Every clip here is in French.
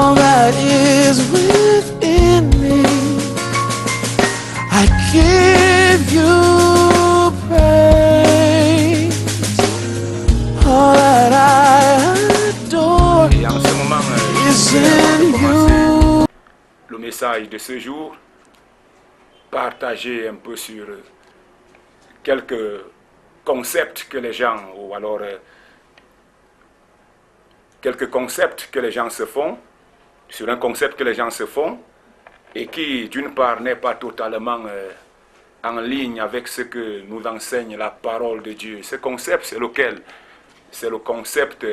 all that is within me. I give you praise. All that I adore Et en ce moment, is je vais in commencer you. le message de ce jour, partager un peu sur quelques concepts que les gens, ou alors quelques concepts que les gens se font, sur un concept que les gens se font, et qui, d'une part, n'est pas totalement en ligne avec ce que nous enseigne la parole de Dieu. Ce concept, c'est lequel? C'est le concept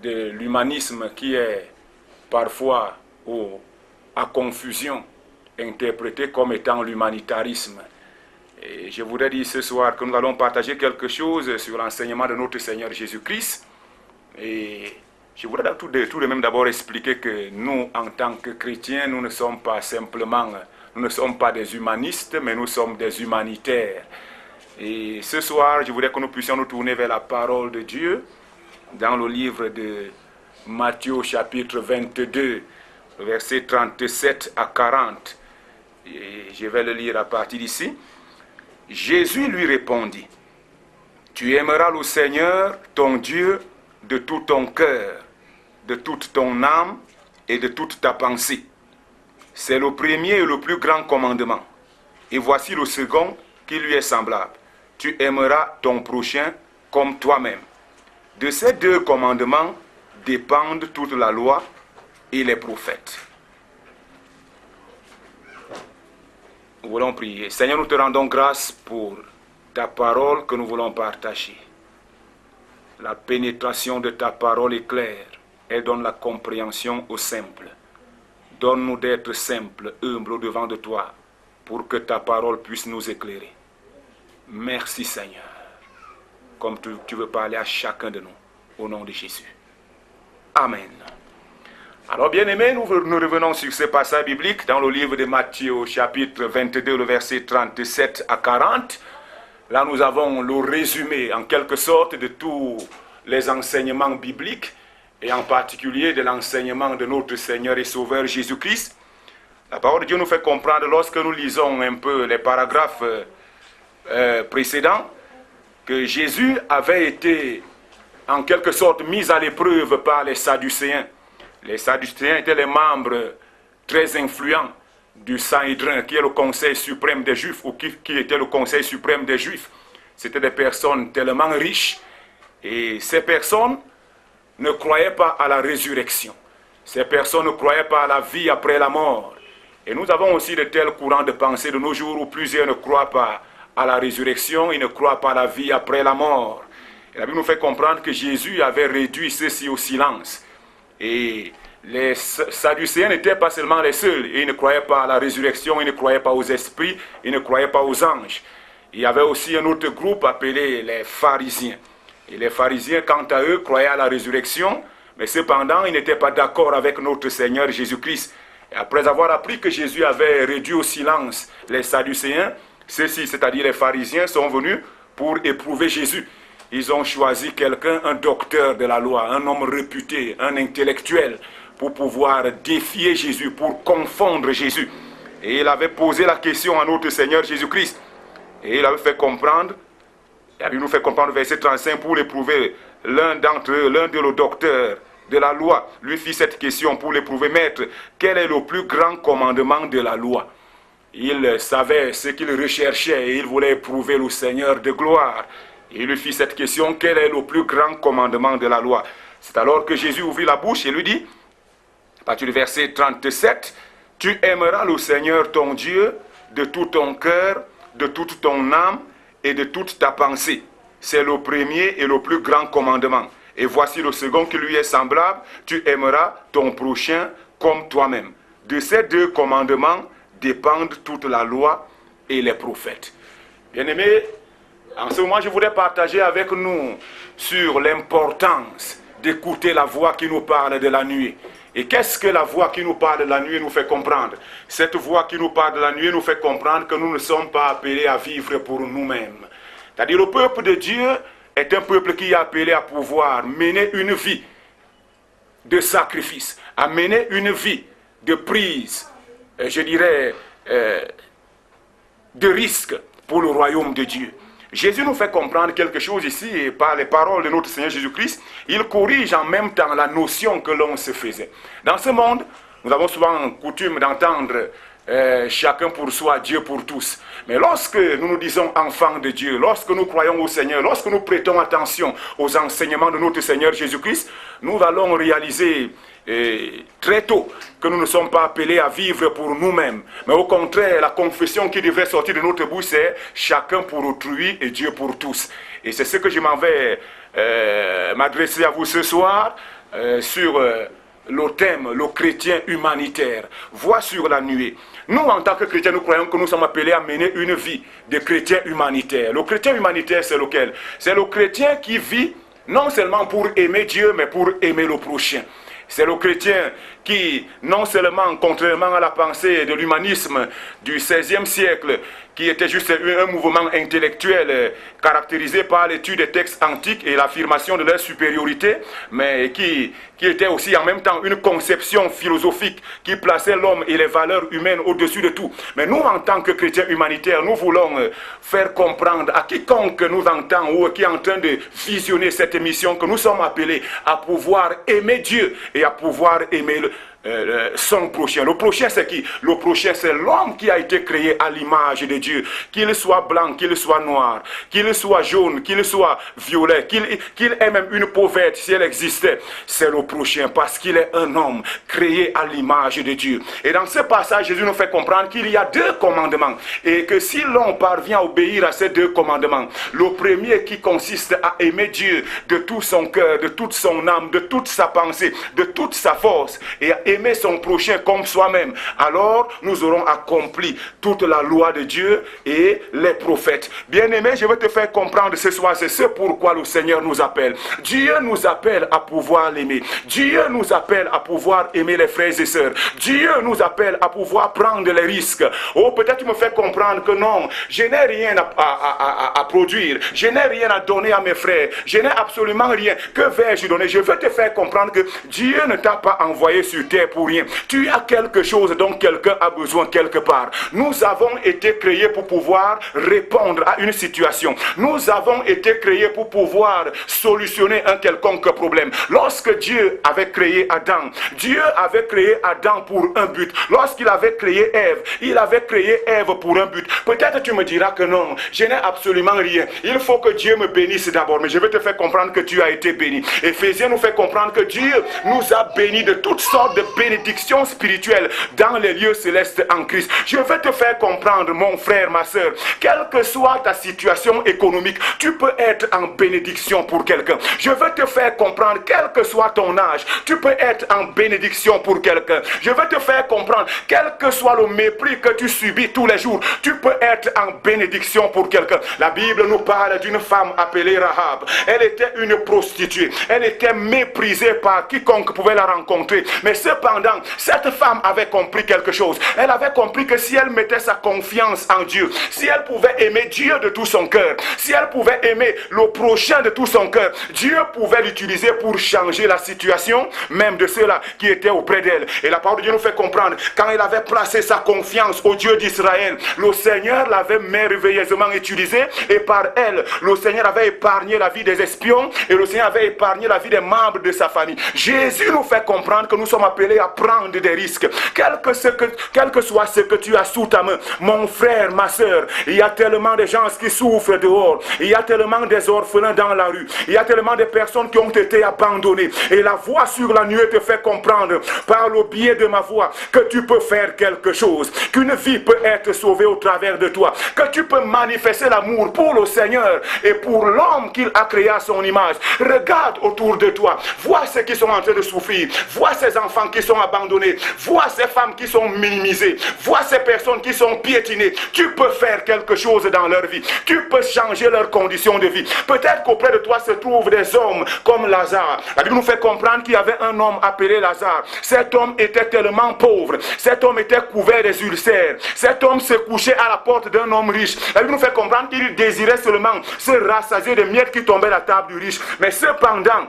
de l'humanisme qui est parfois à confusion, interprété comme étant l'humanitarisme. Et je voudrais dire ce soir que nous allons partager quelque chose sur l'enseignement de notre Seigneur Jésus-Christ. Et je voudrais tout de même d'abord expliquer que nous, en tant que chrétiens, nous ne sommes pas simplement, nous ne sommes pas des humanistes, mais nous sommes des humanitaires. Et ce soir, je voudrais que nous puissions nous tourner vers la parole de Dieu dans le livre de Matthieu chapitre 22, versets 37 à 40. Et je vais le lire à partir d'ici. Jésus lui répondit, « Tu aimeras le Seigneur, ton Dieu, de tout ton cœur, de toute ton âme et de toute ta pensée. C'est le premier et le plus grand commandement. Et voici le second qui lui est semblable. Tu aimeras ton prochain comme toi-même. De ces deux commandements dépendent toute la loi et les prophètes. » Nous voulons prier. Seigneur, nous te rendons grâce pour ta parole que nous voulons partager. La pénétration de ta parole est claire. Elle donne la compréhension aux simples. Donne-nous d'être simples, humbles au-devant de toi, pour que ta parole puisse nous éclairer. Merci Seigneur, comme tu veux parler à chacun de nous, au nom de Jésus. Amen. Alors bien aimés, nous revenons sur ce passage biblique dans le livre de Matthieu, chapitre 22, le verset 37 à 40. Là, nous avons le résumé, en quelque sorte, de tous les enseignements bibliques, et en particulier de l'enseignement de notre Seigneur et Sauveur Jésus-Christ. La parole de Dieu nous fait comprendre, lorsque nous lisons un peu les paragraphes précédents, que Jésus avait été, en quelque sorte, mis à l'épreuve par les Sadducéens. Les Sadducéens étaient les membres très influents du Sanhédrin, qui est le conseil suprême des Juifs, ou qui était le conseil suprême des Juifs. C'était des personnes tellement riches, et ces personnes ne croyaient pas à la résurrection. Ces personnes ne croyaient pas à la vie après la mort. Et nous avons aussi de tels courants de pensée de nos jours où plusieurs ne croient pas à la résurrection, ils ne croient pas à la vie après la mort. Et la Bible nous fait comprendre que Jésus avait réduit ceci au silence. Et les Sadducéens n'étaient pas seulement les seuls, et ils ne croyaient pas à la résurrection, ils ne croyaient pas aux esprits, ils ne croyaient pas aux anges. Il y avait aussi un autre groupe appelé les pharisiens. Et les pharisiens, quant à eux, croyaient à la résurrection, mais cependant, ils n'étaient pas d'accord avec notre Seigneur Jésus-Christ. Et après avoir appris que Jésus avait réduit au silence les Sadducéens, ceux-ci, c'est-à-dire les pharisiens, sont venus pour éprouver Jésus. Ils ont choisi quelqu'un, un docteur de la loi, un homme réputé, un intellectuel, pour pouvoir défier Jésus, pour confondre Jésus. Et il avait posé la question à notre Seigneur Jésus-Christ. Et il avait fait comprendre, il nous fait comprendre, verset 35, pour l'éprouver, l'un d'entre eux, l'un de nos docteurs de la loi, lui fit cette question pour l'éprouver, maître, quel est le plus grand commandement de la loi? Il savait ce qu'il recherchait et il voulait éprouver le Seigneur de gloire. Il lui fit cette question, quel est le plus grand commandement de la loi? C'est alors que Jésus ouvrit la bouche et lui dit, à partir du verset 37, tu aimeras le Seigneur ton Dieu de tout ton cœur, de toute ton âme et de toute ta pensée. C'est le premier et le plus grand commandement. Et voici le second qui lui est semblable, tu aimeras ton prochain comme toi-même. De ces deux commandements dépendent toute la loi et les prophètes. Bien-aimés, en ce moment, je voudrais partager avec nous sur l'importance d'écouter la voix qui nous parle de la nuit. Et qu'est-ce que la voix qui nous parle de la nuit nous fait comprendre? Cette voix qui nous parle de la nuit nous fait comprendre que nous ne sommes pas appelés à vivre pour nous-mêmes. C'est-à-dire le peuple de Dieu est un peuple qui est appelé à pouvoir mener une vie de sacrifice, à mener une vie de prise, je dirais, de risque pour le royaume de Dieu. Jésus nous fait comprendre quelque chose ici, et par les paroles de notre Seigneur Jésus-Christ, il corrige en même temps la notion que l'on se faisait. Dans ce monde, nous avons souvent coutume d'entendre chacun pour soi, Dieu pour tous. Mais lorsque nous nous disons enfants de Dieu, lorsque nous croyons au Seigneur, lorsque nous prêtons attention aux enseignements de notre Seigneur Jésus-Christ, nous allons réaliser très tôt que nous ne sommes pas appelés à vivre pour nous-mêmes, mais au contraire, la confession qui devrait sortir de notre bouche, c'est chacun pour autrui et Dieu pour tous. Et c'est ce que je m'en vais m'adresser à vous ce soir sur le thème, le chrétien humanitaire. Voix sur la nuée. Nous, en tant que chrétiens, nous croyons que nous sommes appelés à mener une vie de chrétien humanitaire. Le chrétien humanitaire, c'est lequel? C'est le chrétien qui vit non seulement pour aimer Dieu, mais pour aimer le prochain. C'est le chrétien qui, non seulement, contrairement à la pensée de l'humanisme du XVIe siècle, qui était juste un mouvement intellectuel caractérisé par l'étude des textes antiques et l'affirmation de leur supériorité, mais qui était aussi en même temps une conception philosophique qui plaçait l'homme et les valeurs humaines au-dessus de tout. Mais nous, en tant que chrétiens humanitaires, nous voulons faire comprendre à quiconque nous entend ou qui est en train de visionner cette émission que nous sommes appelés à pouvoir aimer Dieu et à pouvoir aimer son prochain. Le prochain, c'est qui? Le prochain, c'est l'homme qui a été créé à l'image de Dieu. Qu'il soit blanc, qu'il soit noir, qu'il soit jaune, qu'il soit violet, qu'il ait même une peau verte si elle existait. C'est le prochain parce qu'il est un homme créé à l'image de Dieu. Et dans ce passage, Jésus nous fait comprendre qu'il y a deux commandements. Et que si l'on parvient à obéir à ces deux commandements, le premier qui consiste à aimer Dieu de tout son cœur, de toute son âme, de toute sa pensée, de toute sa force, et à aimer son prochain comme soi-même, alors nous aurons accompli toute la loi de Dieu et les prophètes. Bien-aimé, je vais te faire comprendre ce soir, c'est ce pourquoi le Seigneur nous appelle. Dieu nous appelle à pouvoir l'aimer. Dieu nous appelle à pouvoir aimer les frères et sœurs. Dieu nous appelle à pouvoir prendre les risques. Oh, peut-être tu me fais comprendre que non, je n'ai rien à produire, je n'ai rien à donner à mes frères, je n'ai absolument rien. Que vais-je donner? Je veux te faire comprendre que Dieu ne t'a pas envoyé sur terre pour rien. Tu as quelque chose dont quelqu'un a besoin quelque part. Nous avons été créés pour pouvoir répondre à une situation. Nous avons été créés pour pouvoir solutionner un quelconque problème. Lorsque Dieu avait créé Adam, Dieu avait créé Adam pour un but. Lorsqu'il avait créé Ève, il avait créé Ève pour un but. Peut-être tu me diras que non, je n'ai absolument rien. Il faut que Dieu me bénisse d'abord. Mais je vais te faire comprendre que tu as été béni. Éphésiens nous fait comprendre que Dieu nous a bénis de toutes sortes de bénédiction spirituelle dans les lieux célestes en Christ. Je vais te faire comprendre, mon frère, ma soeur, quelle que soit ta situation économique, tu peux être en bénédiction pour quelqu'un. Je vais te faire comprendre, quel que soit ton âge, tu peux être en bénédiction pour quelqu'un. Je vais te faire comprendre, quel que soit le mépris que tu subis tous les jours, tu peux être en bénédiction pour quelqu'un. La Bible nous parle d'une femme appelée Rahab. Elle était une prostituée. Elle était méprisée par quiconque pouvait la rencontrer. Mais cependant, cette femme avait compris quelque chose. Elle avait compris que si elle mettait sa confiance en Dieu, si elle pouvait aimer Dieu de tout son cœur, si elle pouvait aimer le prochain de tout son cœur, Dieu pouvait l'utiliser pour changer la situation, même de ceux-là qui étaient auprès d'elle. Et la parole de Dieu nous fait comprendre, quand elle avait placé sa confiance au Dieu d'Israël, le Seigneur l'avait merveilleusement utilisée, et par elle, le Seigneur avait épargné la vie des espions, et le Seigneur avait épargné la vie des membres de sa famille. Jésus nous fait comprendre que nous sommes appelés à prendre des risques, quel que soit ce que tu as sous ta main. Mon frère, ma soeur, il y a tellement de gens qui souffrent dehors, il y a tellement des orphelins dans la rue, il y a tellement de personnes qui ont été abandonnées, et la voix sur la nuée te fait comprendre par le biais de ma voix que tu peux faire quelque chose, qu'une vie peut être sauvée au travers de toi, que tu peux manifester l'amour pour le Seigneur et pour l'homme qu'il a créé à son image. Regarde autour de toi, vois ceux qui sont en train de souffrir, vois ces enfants qui sont abandonnés, vois ces femmes qui sont minimisées, vois ces personnes qui sont piétinées. Tu peux faire quelque chose dans leur vie, tu peux changer leurs conditions de vie. Peut-être qu'auprès de toi se trouvent des hommes comme Lazare. La Bible nous fait comprendre qu'il y avait un homme appelé Lazare. Cet homme était tellement pauvre, cet homme était couvert des ulcères, cet homme se couchait à la porte d'un homme riche. La Bible nous fait comprendre qu'il désirait seulement se rassasier des miettes qui tombaient à la table du riche. Mais cependant,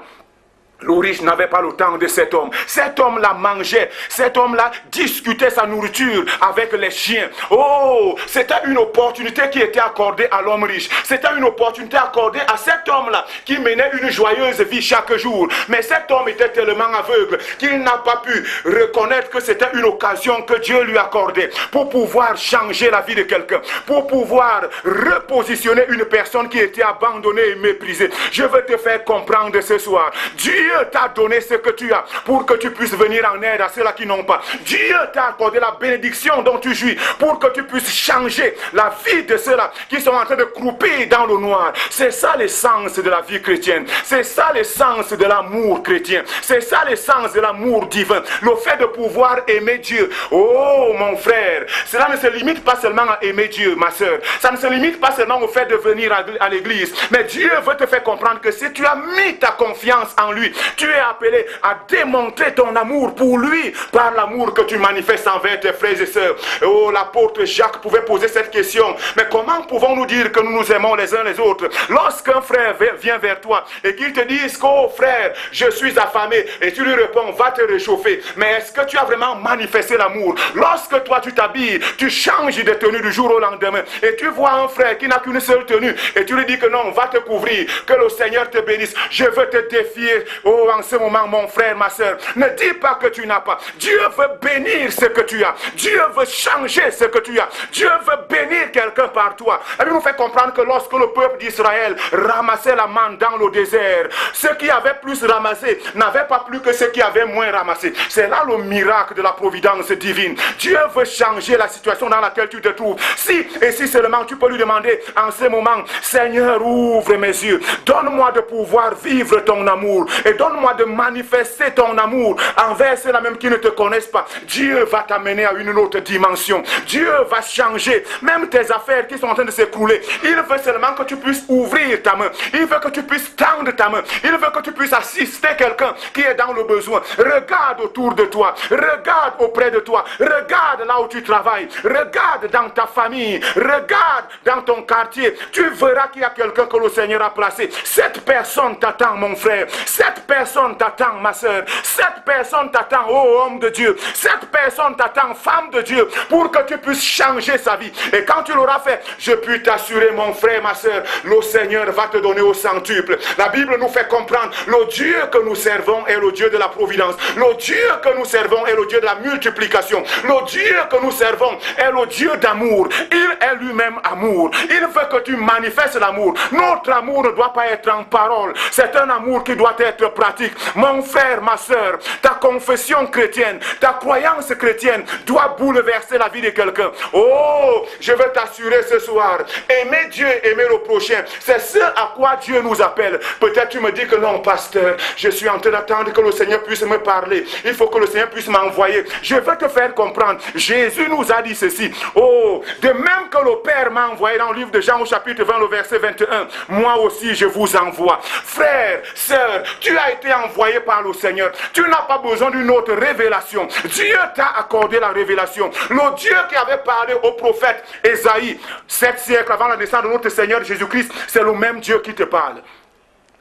Le riche n'avait pas le temps de cet homme. Cet homme-là mangeait. Cet homme-là discutait sa nourriture avec les chiens. Oh, c'était une opportunité qui était accordée à l'homme riche. C'était une opportunité accordée à cet homme-là qui menait une joyeuse vie chaque jour. Mais cet homme était tellement aveugle qu'il n'a pas pu reconnaître que c'était une occasion que Dieu lui accordait pour pouvoir changer la vie de quelqu'un, pour pouvoir repositionner une personne qui était abandonnée et méprisée. Je veux te faire comprendre ce soir. Dieu t'a donné ce que tu as pour que tu puisses venir en aide à ceux-là qui n'ont pas. Dieu t'a accordé la bénédiction dont tu jouis pour que tu puisses changer la vie de ceux-là qui sont en train de croupir dans le noir. C'est ça l'essence de la vie chrétienne. C'est ça l'essence de l'amour chrétien. C'est ça l'essence de l'amour divin. Le fait de pouvoir aimer Dieu. Oh mon frère, cela ne se limite pas seulement à aimer Dieu, ma soeur. Ça ne se limite pas seulement au fait de venir à l'église. Mais Dieu veut te faire comprendre que si tu as mis ta confiance en lui, tu es appelé à démontrer ton amour pour lui par l'amour que tu manifestes envers tes frères et sœurs. Oh, l'apôtre Jacques pouvait poser cette question. Mais comment pouvons-nous dire que nous nous aimons les uns les autres lorsqu'un frère vient vers toi et qu'il te dise qu'oh frère, je suis affamé, et tu lui réponds, va te réchauffer. Mais est-ce que tu as vraiment manifesté l'amour? Lorsque toi tu t'habilles, tu changes de tenue du jour au lendemain et tu vois un frère qui n'a qu'une seule tenue et tu lui dis que non, va te couvrir, que le Seigneur te bénisse. Je veux te défier. Oh, en ce moment, mon frère, ma soeur, ne dis pas que tu n'as pas. Dieu veut bénir ce que tu as. Dieu veut changer ce que tu as. Dieu veut bénir quelqu'un par toi. Et nous fait comprendre que lorsque le peuple d'Israël ramassait la manne dans le désert, ceux qui avaient plus ramassé n'avaient pas plus que ceux qui avaient moins ramassé. C'est là le miracle de la providence divine. Dieu veut changer la situation dans laquelle tu te trouves. Si et si seulement tu peux lui demander en ce moment, Seigneur, ouvre mes yeux. Donne-moi de pouvoir vivre ton amour. Et donne-moi de manifester ton amour envers ceux-là même qui ne te connaissent pas. Dieu va t'amener à une autre dimension. Dieu va changer même tes affaires qui sont en train de s'écrouler. Il veut seulement que tu puisses ouvrir ta main. Il veut que tu puisses tendre ta main. Il veut que tu puisses assister quelqu'un qui est dans le besoin. Regarde autour de toi. Regarde auprès de toi. Regarde là où tu travailles. Regarde dans ta famille. Regarde dans ton quartier. Tu verras qu'il y a quelqu'un que le Seigneur a placé. Cette personne t'attend, mon frère. Cette personne t'attend, ma soeur. Cette personne t'attend, oh homme de Dieu. Cette personne t'attend, femme de Dieu, pour que tu puisses changer sa vie. Et quand tu l'auras fait, je puis t'assurer, mon frère, ma soeur, le Seigneur va te donner au centuple. La Bible nous fait comprendre, le Dieu que nous servons est le Dieu de la providence. Le Dieu que nous servons est le Dieu de la multiplication. Le Dieu que nous servons est le Dieu d'amour. Il est lui-même amour. Il veut que tu manifestes l'amour. Notre amour ne doit pas être en parole. C'est un amour qui doit être pratique. Mon frère, ma soeur, ta confession chrétienne, ta croyance chrétienne doit bouleverser la vie de quelqu'un. Oh, je veux t'assurer ce soir, aimer Dieu, aimer le prochain, c'est ce à quoi Dieu nous appelle. Peut-être tu me dis que non, pasteur, je suis en train d'attendre que le Seigneur puisse me parler. Il faut que le Seigneur puisse m'envoyer. Je veux te faire comprendre. Jésus nous a dit ceci. Oh, de même que le Père m'a envoyé dans le livre de Jean au chapitre 20, le verset 21, moi aussi je vous envoie. Frère, sœur, tu as été envoyé par le Seigneur. Tu n'as pas besoin d'une autre révélation. Dieu t'a accordé la révélation. Le Dieu qui avait parlé au prophète Ésaïe 7 siècles avant la naissance de notre Seigneur Jésus-Christ, c'est le même Dieu qui te parle.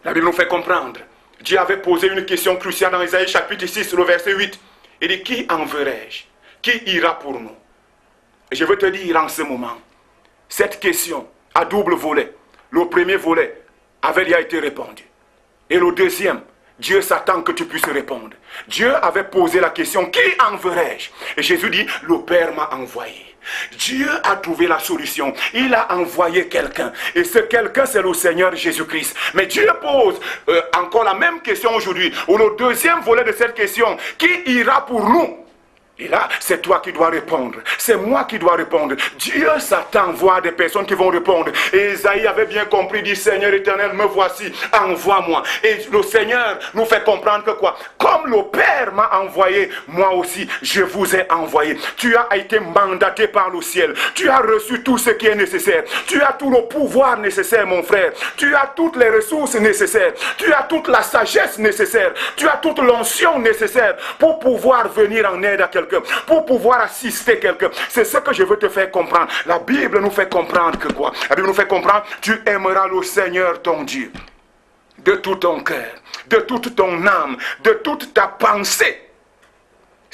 La Bible nous fait comprendre. Dieu avait posé une question cruciale dans Ésaïe chapitre 6, le verset 8. Il dit, qui enverrai-je? Qui ira pour nous? Et je veux te dire en ce moment, cette question a double volet. Le premier volet avait déjà été répondu. Et le deuxième, Dieu s'attend que tu puisses répondre. Dieu avait posé la question, qui enverrai-je? Et Jésus dit, le Père m'a envoyé. Dieu a trouvé la solution. Il a envoyé quelqu'un. Et ce quelqu'un, c'est le Seigneur Jésus-Christ. Mais Dieu pose encore la même question aujourd'hui. Ou le deuxième volet de cette question, qui ira pour nous? Et là, c'est toi qui dois répondre. C'est moi qui dois répondre. Dieu s'attend à voir des personnes qui vont répondre. Et Isaïe avait bien compris, dit, Seigneur éternel, me voici, envoie-moi. Et le Seigneur nous fait comprendre que quoi? Comme le Père m'a envoyé, moi aussi, je vous ai envoyé. Tu as été mandaté par le ciel. Tu as reçu tout ce qui est nécessaire. Tu as tout le pouvoir nécessaire, mon frère. Tu as toutes les ressources nécessaires. Tu as toute la sagesse nécessaire. Tu as toute l'onction nécessaire pour pouvoir venir en aide à quelqu'un, pour pouvoir assister quelqu'un. C'est ce que je veux te faire comprendre. La Bible nous fait comprendre que quoi? La Bible nous fait comprendre, tu aimeras le Seigneur ton Dieu de tout ton cœur, de toute ton âme, de toute ta pensée.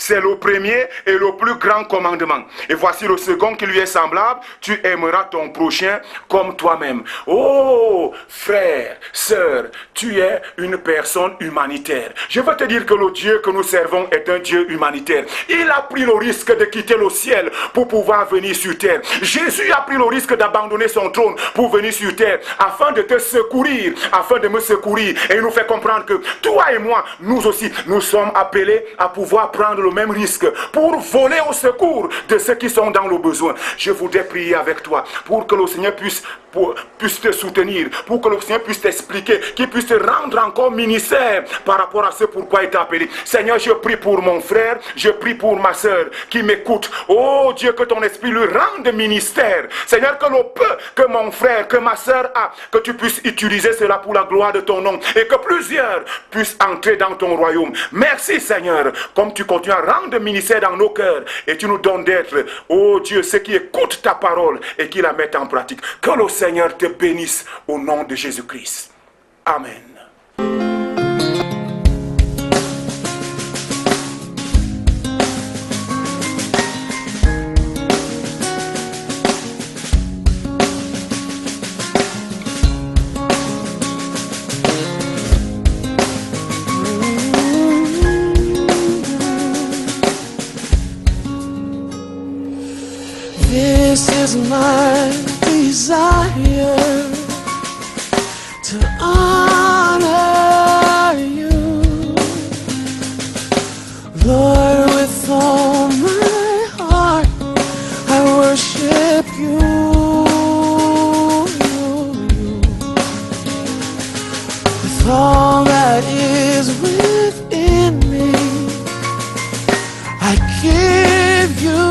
C'est le premier et le plus grand commandement. Et voici le second qui lui est semblable. Tu aimeras ton prochain comme toi-même. Oh, frère, sœur, tu es une personne humanitaire. Je veux te dire que le Dieu que nous servons est un Dieu humanitaire. Il a pris le risque de quitter le ciel pour pouvoir venir sur terre. Jésus a pris le risque d'abandonner son trône pour venir sur terre afin de te secourir, afin de me secourir. Et il nous fait comprendre que toi et moi, nous aussi, nous sommes appelés à pouvoir prendre le même risque pour voler au secours de ceux qui sont dans le besoin. Je voudrais prier avec toi pour que le Seigneur puisse te soutenir, pour que le Seigneur puisse t'expliquer, qu'il puisse te rendre encore ministère par rapport à ce pourquoi il t'a appelé. Seigneur, je prie pour mon frère, je prie pour ma soeur qui m'écoute. Oh Dieu, que ton esprit lui rende ministère. Seigneur, que le peu que mon frère, que ma soeur a, que tu puisses utiliser cela pour la gloire de ton nom et que plusieurs puissent entrer dans ton royaume. Merci Seigneur, comme tu continues à rendre ministère dans nos cœurs et tu nous donnes d'être, oh Dieu, ceux qui écoutent ta parole et qui la mettent en pratique. Que le Seigneur te bénisse au nom de Jésus-Christ. Amen. This is my desire to honor you, Lord, with all my heart. I worship you. With all that is within me, I give you